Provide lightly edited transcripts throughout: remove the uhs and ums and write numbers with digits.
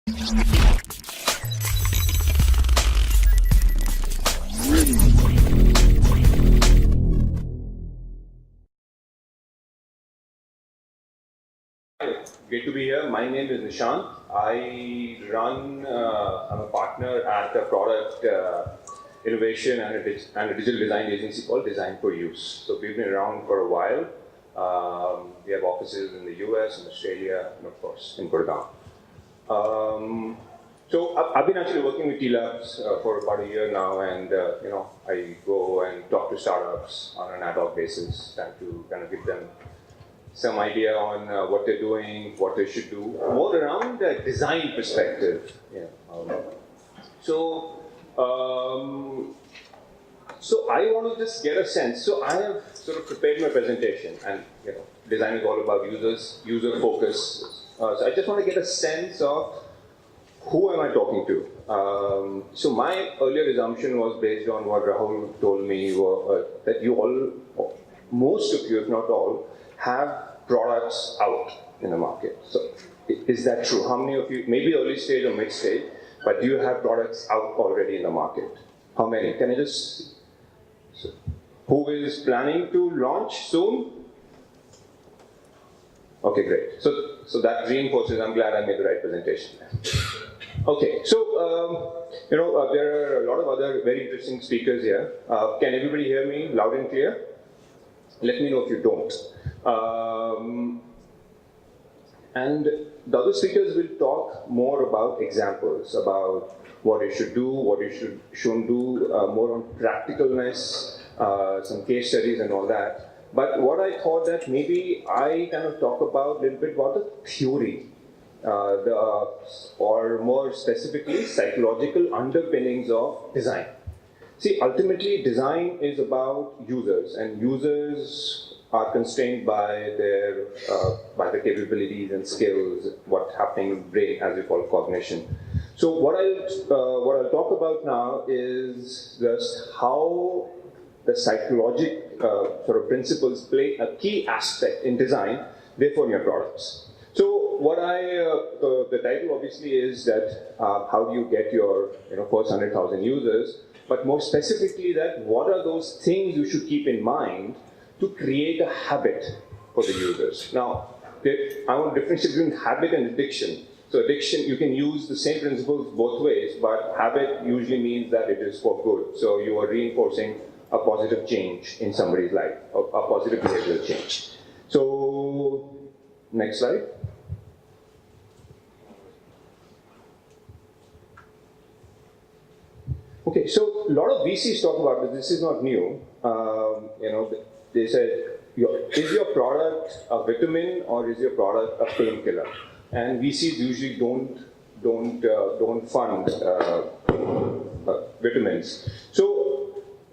Great to be here. My name is Nishant. I'm a partner at a product innovation and a digital design agency called Design for Use. So we've been around for a while. We have offices in the US, in Australia, and of course in Gurgaon. So I've been actually working with T-Labs for about a year now, and I go and talk to startups on an ad hoc basis, trying to kind of give them some idea on what they're doing, what they should do, more around a design perspective. So I want to just get a sense. So I have sort of prepared my presentation, and design is all about user focus. So I just want to get a sense of who am I talking to. So my earlier assumption was based on what Rahul told me, that most of you, if not all, have products out in the market. So is that true? How many of you, maybe early stage or mid stage, but do you have products out already in the market? How many? Can I just, who is planning to launch soon? Okay, great. So that reinforces, I'm glad I made the right presentation. Okay, so there are a lot of other very interesting speakers here. Can everybody hear me loud and clear? Let me know if you don't. And the other speakers will talk more about examples, about what you should do, what you shouldn't do, more on practicalness, some case studies and all that. But what I thought that maybe I kind of talk about a little bit about the theory, or more specifically, psychological underpinnings of design. See, ultimately, design is about users, and users are constrained by the capabilities and skills, what's happening in the brain, as we call cognition. So what I'll talk about now is just how the psychological sort of principles play a key aspect in design, therefore in your products. So the title obviously is that how do you get your first 100,000 users, but more specifically that what are those things you should keep in mind to create a habit for the users. Now, I want to differentiate between habit and addiction. So addiction, you can use the same principles both ways, but habit usually means that it is for good. So you are reinforcing a positive change in somebody's life, a positive behavioral change. So, next slide. Okay, so a lot of VCs talk about this is not new. They said, is your product a vitamin or is your product a painkiller? And VCs usually don't fund vitamins. So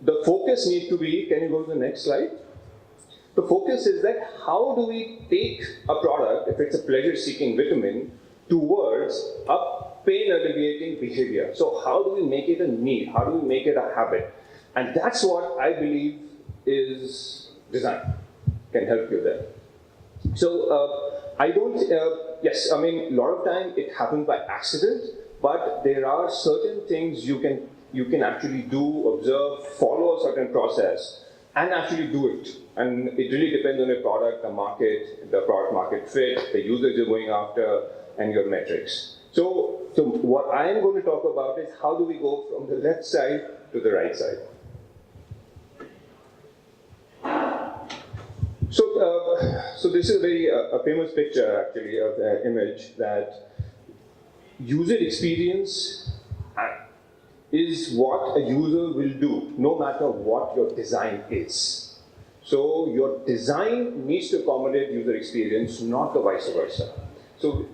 the focus needs to be, can you go to the next slide? The focus is that how do we take a product, if it's a pleasure-seeking vitamin, towards a pain-alleviating behavior. So how do we make it a need? How do we make it a habit? And that's what I believe is design can help you there. So a lot of time it happens by accident, but there are certain things you can actually do, observe, follow a certain process, and actually do it. And it really depends on your product, the market, the product market fit, the users you're going after, and your metrics. So what I am going to talk about is how do we go from the left side to the right side. So this is a famous picture actually of the image that user experience is what a user will do no matter what your design is. So your design needs to accommodate user experience, not the vice versa. So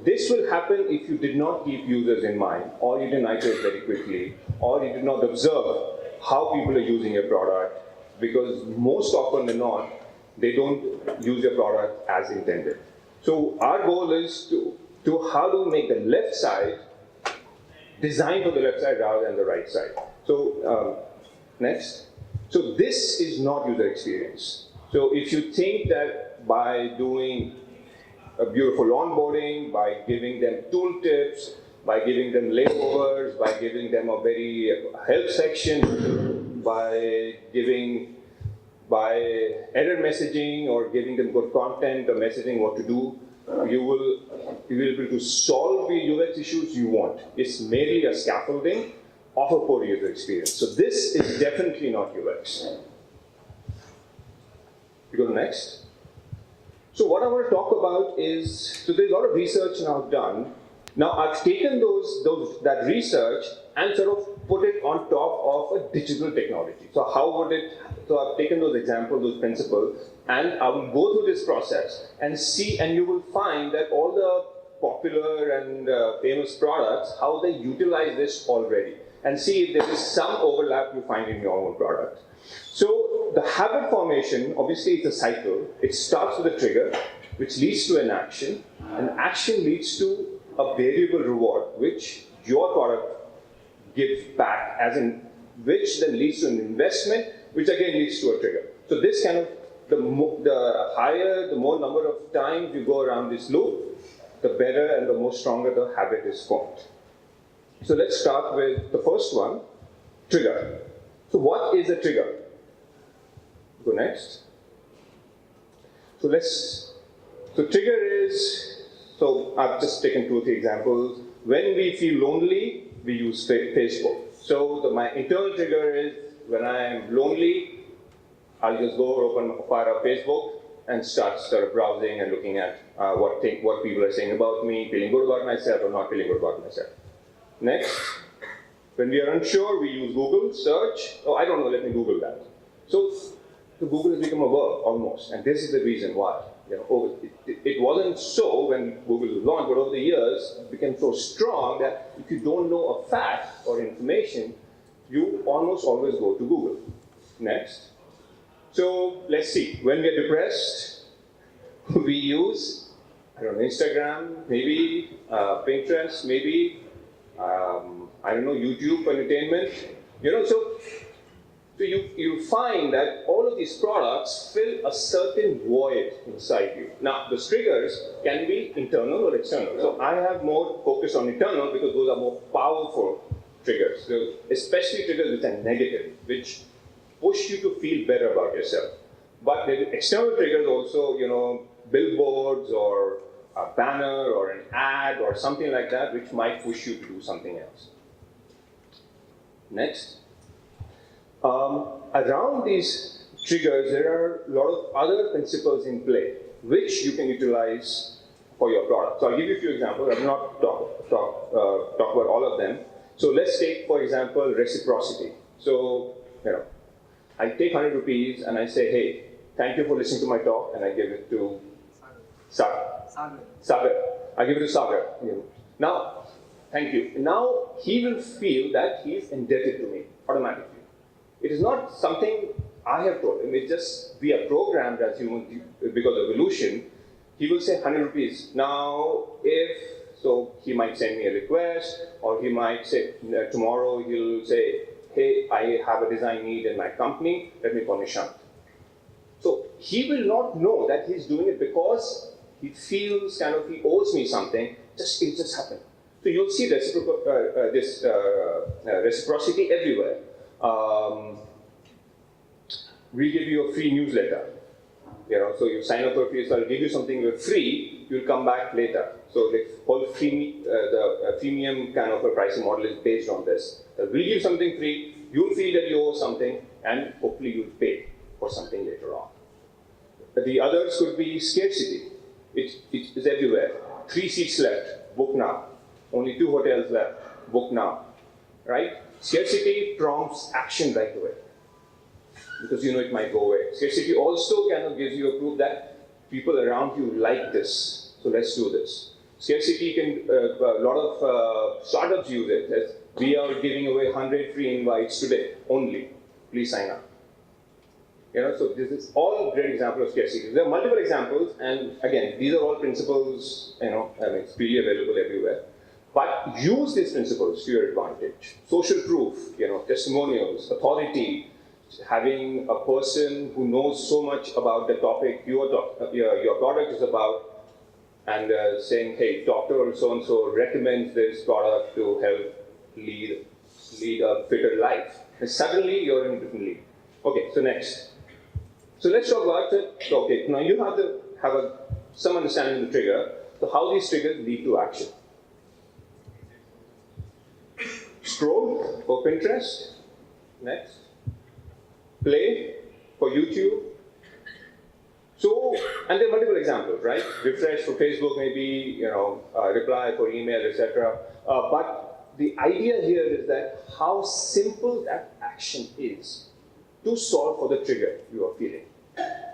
this will happen if you did not keep users in mind, or you didn't iterate very quickly, or you did not observe how people are using your product, because most often than not, they don't use your product as intended. So our goal is to how to make the left side design for the left side rather than the right side. So next. So this is not user experience. So if you think that by doing a beautiful onboarding, by giving them tooltips, by giving them layovers, by giving them a very help section, by error messaging or giving them good content or messaging what to do, you will be able to solve the UX issues you want. It's merely a scaffolding of a poor user experience. So this is definitely not UX. We go to next. So what I want to talk about is, so there's a lot of research now done. Now I've taken that research and sort of put it on top of a digital technology. So so I've taken those examples, those principles, and I will go through this process and see, and you will find that all the popular and famous products, how they utilize this already, and see if there is some overlap you find in your own product. So the habit formation, obviously it's a cycle. It starts with a trigger, which leads to an action. An action leads to a variable reward, which your product gives back, as in which then leads to an investment, which again leads to a trigger. So this kind of, the more number of times you go around this loop, the better and the more stronger the habit is formed. So let's start with the first one, trigger. So what is a trigger? Go next. So trigger is, so I've just taken 2 or 3 examples. When we feel lonely, we use Facebook. So my internal trigger is, when I'm lonely, I'll just go fire up Facebook and start browsing and looking at what people are saying about me, feeling good about myself or not feeling good about myself. Next, when we are unsure, we use Google search. Oh, I don't know, let me Google that. So Google has become a verb almost, and this is the reason why. It wasn't so when Google was launched, but over the years, it became so strong that if you don't know a fact or information, you almost always go to Google. Next. So let's see, when we're depressed, we use, I don't know, Instagram, maybe Pinterest, maybe, I don't know, YouTube for entertainment. So you find that all of these products fill a certain void inside you. Now, the triggers can be internal or external. So I have more focus on internal because those are more powerful triggers. So especially triggers which are negative, which push you to feel better about yourself. But the external triggers also, billboards or a banner or an ad or something like that, which might push you to do something else. Next. Around these triggers, there are a lot of other principles in play, which you can utilize for your product. So I'll give you a few examples. I will not talk about all of them. So let's take, for example, reciprocity. So, I take 100 rupees and I say, hey, thank you for listening to my talk, and I give it to Sagar. I give it to Sagar. Now, thank you. Now, he will feel that he is indebted to me automatically. It is not something I have told him. It's just we are programmed as humans because of evolution. He will say 100 rupees. Now, so he might send me a request, or he might say, tomorrow he'll say, hey, I have a design need in my company, let me call Nishant. So he will not know that he's doing it because he feels he owes me something. It just happened. So you'll see reciprocity everywhere. We give you a free newsletter. So you sign up for a free, so I'll give you something for free, you'll come back later. So the whole freemium kind of a pricing model is based on this. So we'll give something free, you'll feel that you owe something, and hopefully you'll pay for something later on. The others could be scarcity. It is everywhere. 3 seats left, book now. Only 2 hotels left, book now. Right? Scarcity prompts action right away, because it might go away. Scarcity also gives you a proof that people around you like this, so let's do this. Scarcity a lot of startups use it as, we are giving away 100 free invites today only, please sign up. So this is all great example of scarcity. There are multiple examples, and again, these are all principles, it's freely available everywhere. But use these principles to your advantage. Social proof, testimonials, authority, having a person who knows so much about the topic your product is about, and saying, hey, Dr. So-and-so recommends this product to help lead a fitter life. And suddenly you're in a different league. Okay, so next. So let's talk about it. Okay, now you have to have some understanding of the trigger. So how these triggers lead to action. Scroll for Pinterest. Next. Play for YouTube. So, and there are multiple examples, right? Refresh for Facebook, maybe, reply for email, etc. But the idea here is that how simple that action is to solve for the trigger you are feeling.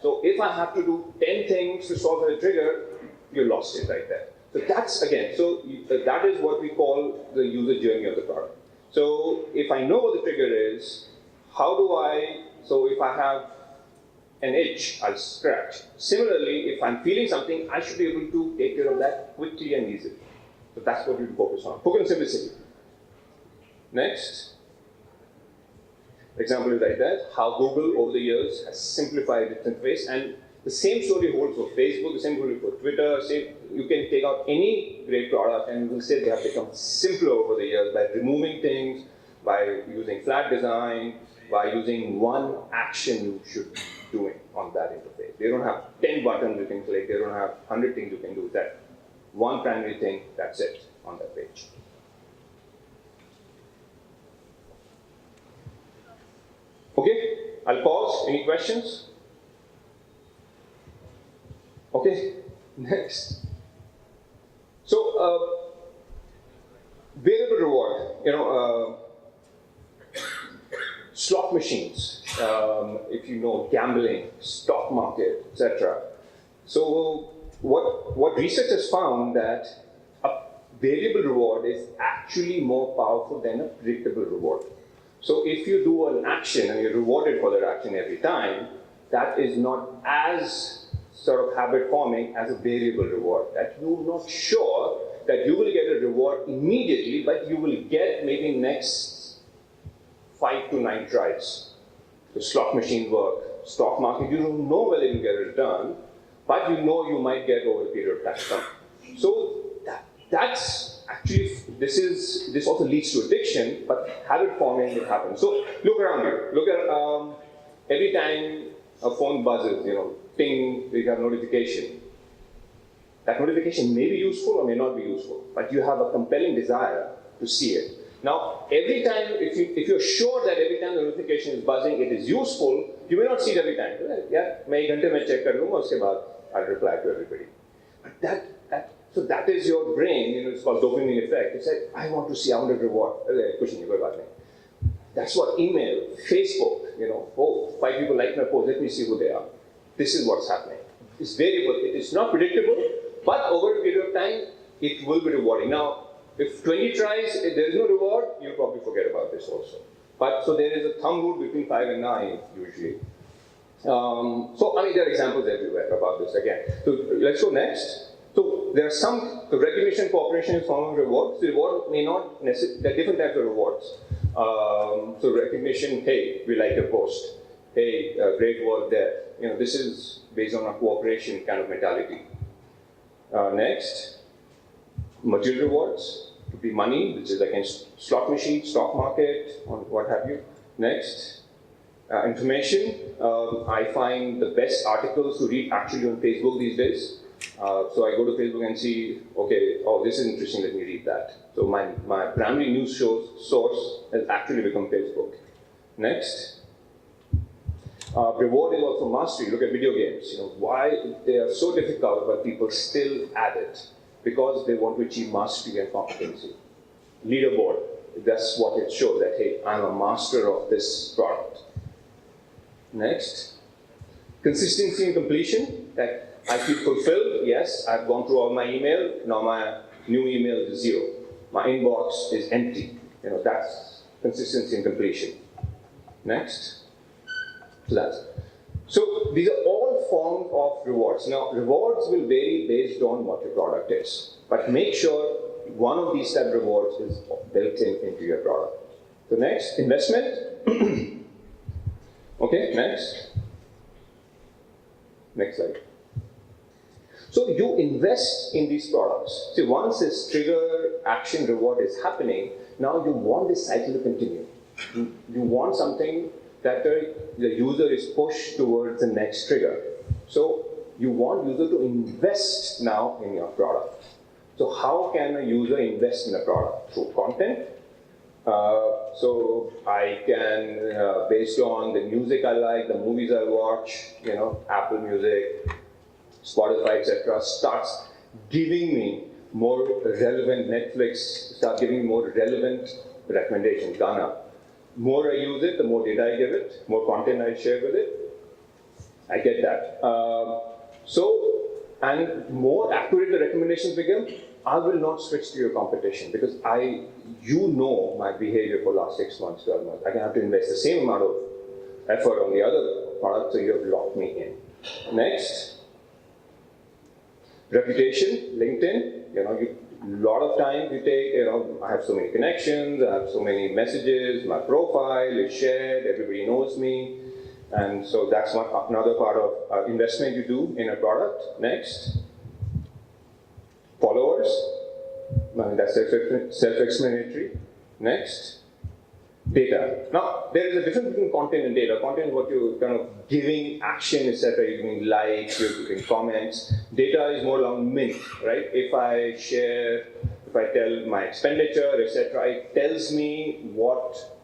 So if I have to do 10 things to solve for the trigger, you lost it right there. So that's, again, that is what we call the user journey of the product. So if I know what the trigger is, so if I have an itch, I'll scratch. Similarly, if I'm feeling something, I should be able to take care of that quickly and easily. So that's what we focus on. Focus on simplicity. Next. Example is like that, how Google over the years has simplified its interface, and the same story holds for Facebook, the same story for Twitter. You can take out any great product and you will say they have become simpler over the years by removing things, by using flat design, by using one action you should be doing on that interface. They don't have 10 buttons you can click, they don't have 100 things you can do. That one primary thing, that's it on that page. Okay, I'll pause. Any questions? Okay, next. So, variable reward. Slot machines, if you know, gambling, stock market, etc. So, what research has found that a variable reward is actually more powerful than a predictable reward. So if you do an action and you're rewarded for that action every time, that is not as sort of habit forming as a variable reward. That you're not sure that you will get a reward immediately, but you will get maybe next 5 to 9 tries. The slot machine work, stock market, you don't know whether you get a return, but you know you might get over a period of time. So that's actually, this also leads to addiction, but habit forming will happen. So look around you. Look at every time a phone buzzes, ping, you have notification. That notification may be useful or may not be useful, but you have a compelling desire to see it. Now, every time, if you're sure that every time the notification is buzzing, it is useful, you may not see it every time. Yeah, मैं 1 घंटे में check कर लूँगा, उसके बाद I'll reply to everybody. But so that is your brain, it's called dopamine effect. You say, I want to see, I want a reward. That's what email, Facebook, 5 people like my post, let me see who they are. This is what's happening. It's variable, it is not predictable, but over a period of time, it will be rewarding. Now, if 20 tries, if there is no reward, you'll probably forget about this also. But so there is a thumb rule between 5 and 9, usually. There are examples everywhere about this again. So let's go next. So there are some recognition, cooperation is form of rewards. The reward may not necessarily, there are different types of rewards. So recognition, hey, we like your post. Hey, great work there. This is based on a cooperation kind of mentality. Next, material rewards. Could be money, which is against slot machine, stock market, or what have you. Next, information. I find the best articles to read actually on Facebook these days. So I go to Facebook and see, okay, this is interesting, let me read that. So my primary news source has actually become Facebook. Next. Reward is also mastery. Look at video games. Why they are so difficult, but people still add it. Because they want to achieve mastery and competency. Leaderboard, that's what it shows, that, hey, I'm a master of this product. Next. Consistency and completion, that I feel fulfilled, yes, I've gone through all my email, now my new email is 0. My inbox is empty. That's consistency and completion. Next. So these are all forms of rewards. Now, rewards will vary based on what your product is. But make sure one of these type of rewards is built into your product. So next, investment. Okay, next. Next slide. So you invest in these products. See, once this trigger action reward is happening, now you want this cycle to continue. You want something that the user is pushed towards the next trigger. So you want user to invest now in your product. So how can a user invest in a product? Through content. So I can, based on the music I like, the movies I watch, Apple Music, Spotify, etc., starts giving me more relevant Netflix, start giving me more relevant recommendations, Ghana. More I use it, the more data I give it, more content I share with it. I get that. And more accurate the recommendations become, I will not switch to your competition because you know my behavior for the last 6 months, 12 months. I can have to invest the same amount of effort on the other product, so you have locked me in. Next. Reputation, LinkedIn, a lot of time you take, I have so many connections, I have so many messages, my profile is shared, everybody knows me, and so that's another part of investment you do in a product. Next, followers, that's self-explanatory. Next, data. Now, there is a difference between content and data. Content is what you're kind of giving action, etc. You're giving likes, you're giving comments. Data is more along mint, right? If I tell my expenditure, etc., it tells me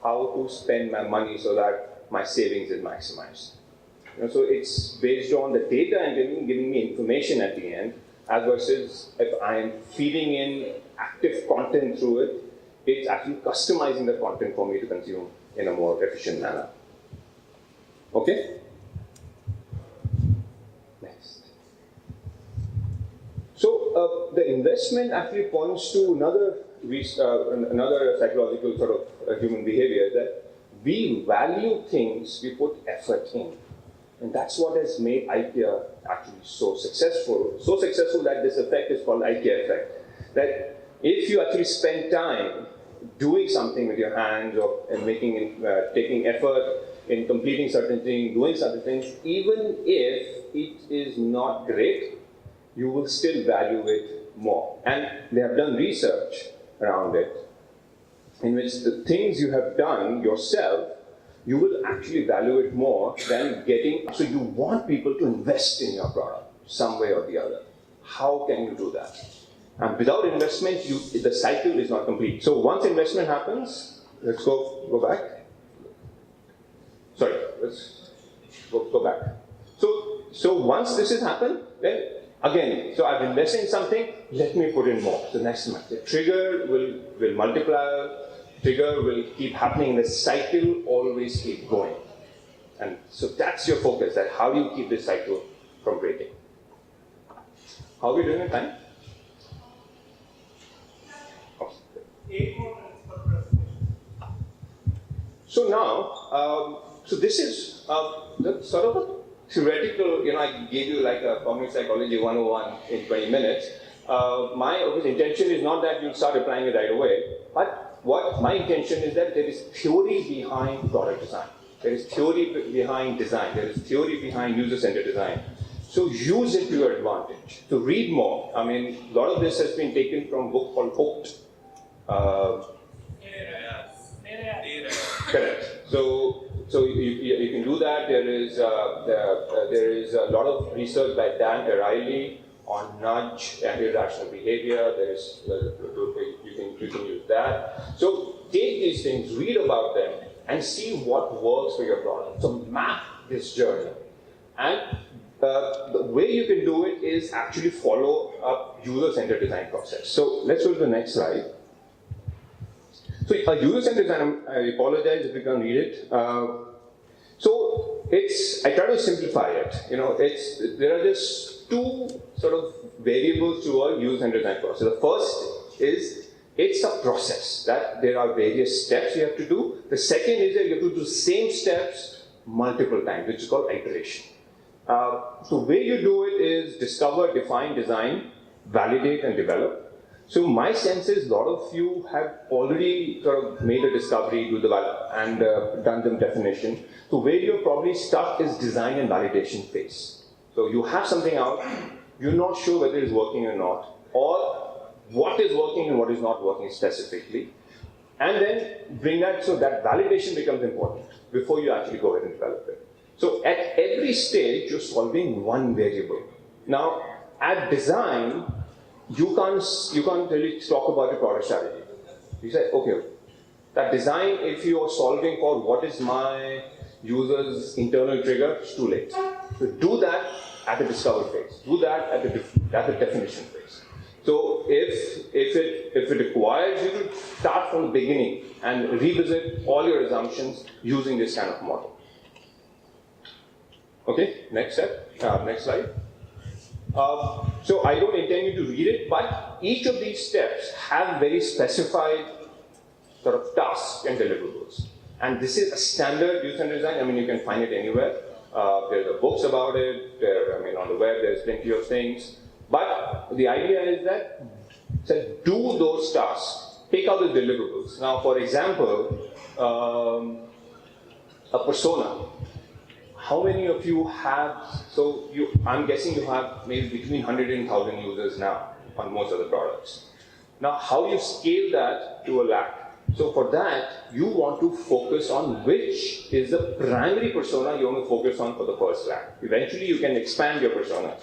how to spend my money so that my savings is maximized. So it's based on the data and giving me information at the end, as versus if I'm feeding in active content through it, it's actually customizing the content for me to consume in a more efficient manner. Okay? Next. So the investment actually points to another psychological sort of human behavior, that we value things we put effort in. And that's what has made IKEA actually so successful. So successful that this effect is called IKEA effect. That if you actually spend time doing something with your hands or taking effort in completing certain things, doing certain things, even if it is not great, you will still value it more. And they have done research around it, in which the things you have done yourself, you will actually value it more than so you want people to invest in your product, some way or the other. How can you do that? And without investment, the cycle is not complete. So once investment happens, let's go back. Sorry, let's go back. So once this has happened, then again, so I've invested in something, let me put in more. So next month, the trigger will multiply, trigger will keep happening, the cycle always keep going. And so that's your focus, that how do you keep this cycle from breaking? How are we doing in time? 8 more minutes for presentation. So now, so this is the sort of a theoretical, I gave you like a cognitive psychology 101 in 20 minutes. My intention is not that you'll start applying it right away, but what my intention is that there is theory behind product design. There is theory behind design. There is theory behind user-centered design. So use it to your advantage. To read more. I mean, a lot of this has been taken from a book called Hooked. Correct. So you can do that. There is a lot of research by Dan Ariely on nudge and irrational behavior. There is you can use that. So take these things, read about them, and see what works for your product. So map this journey, and the way you can do it is actually follow a user-centered design process. So let's go to the next slide. So a user-centered design, I apologize if you can't read it. So I try to simplify it. There are just two sort of variables to a user-centered design process. The first is it's a process that there are various steps you have to do. The second is that you have to do the same steps multiple times, which is called iteration. The way you do it is discover, define, design, validate, and develop. So my sense is a lot of you have already sort of made a discovery, and done the definition. So where you're probably stuck is design and validation phase. So you have something out, you're not sure whether it's working or not, or what is working and what is not working specifically, and then bring that so that validation becomes important before you actually go ahead and develop it. So at every stage, you're solving one variable. Now, at design, you can't really talk about your product strategy. You say, okay, that design, if you are solving for what is my user's internal trigger, it's too late. So do that at the discover phase. Do that at the definition phase. So if it requires you to start from the beginning and revisit all your assumptions using this kind of model. Okay, next step, next slide. So I don't intend you to read it, but each of these steps have very specified sort of tasks and deliverables. And this is a standard user design. I mean, you can find it anywhere. There are books about it. On the web, there's plenty of things. But the idea is that do those tasks. Take out the deliverables. Now, for example, a persona. How many of you have, I'm guessing you have maybe between 100 and 1,000 users now on most of the products. Now, how you scale that to a lakh? So for that, you want to focus on which is the primary persona you want to focus on for the first lakh. Eventually, you can expand your persona.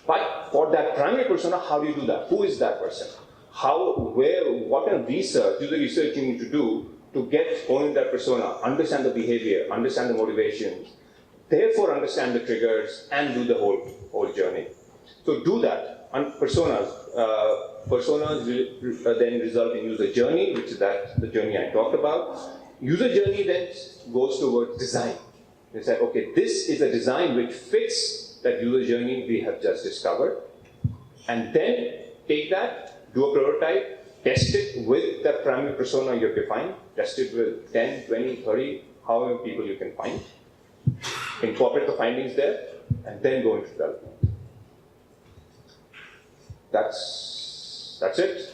But for that primary persona, how do you do that? Who is that person? What kind of research, user research you need to do to get owning that persona, understand the behavior, understand the motivations, therefore understand the triggers and do the whole journey. So do that. On personas, then result in user journey, which is the journey I talked about. User journey then goes towards design. They say, okay, this is a design which fits that user journey we have just discovered. And then take that, do a prototype, test it with that primary persona you've defined, test it with 10, 20, 30, however people you can find. Incorporate the findings there, and then go into development. That's it.